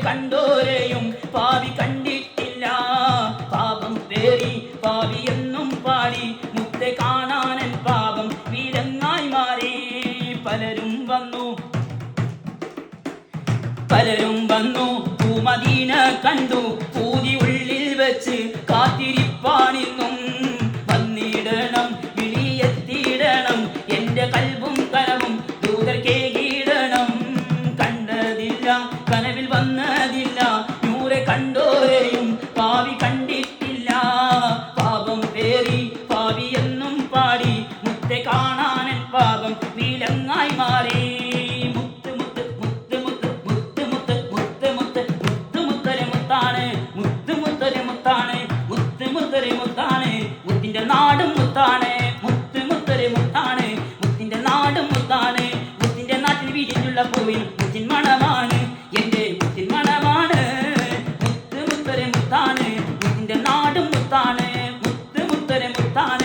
കണ്ടോരെയും പാവി കണ്ടിട്ടില്ല. പാപം പേറി പാവി എന്നും പാടി മുത്തെ കാണാനൻ പാപം വിലങ്ങായി മാറി. പലരും വന്നു പൂമദീന കണ്ടു പൂതി ഉള്ളിൽ വെച്ച് കാത്തിരിപ്പാണിന്നും. വന്നിടണം വിളിയെത്തിയിടണം എന്റെ കൽബും കനവും ദൂതർ കേകിടണം. കണ്ടതില്ല കനവിൽ വന്നതില്ല നൂറെ കണ്ടോരെയും പാവി കണ്ടിട്ടില്ല. പാപം പേറി പാവി എന്നും പാടി മുത്തെ കാണാനൻ പാപം വിലങ്ങായി മാറി. മുത്തിന്റെ നാടും മുത്താണ്, മുത്തരെ മുത്താണ്, മുത്തിന്റെ നാടും മുത്താണ്. മുത്തിന്റെ നാട്ടിൽ വിരിഞ്ഞുള്ള പൂവിൽ മുത്തിൻ മണമാണ്, എന്റെ മുത്തിൻ മണമാണ്. മുത്തരെ മുത്താണ്, മുത്തിന്റെ നാടും മുത്താണ്, മുത്തരെ മുത്താണ്.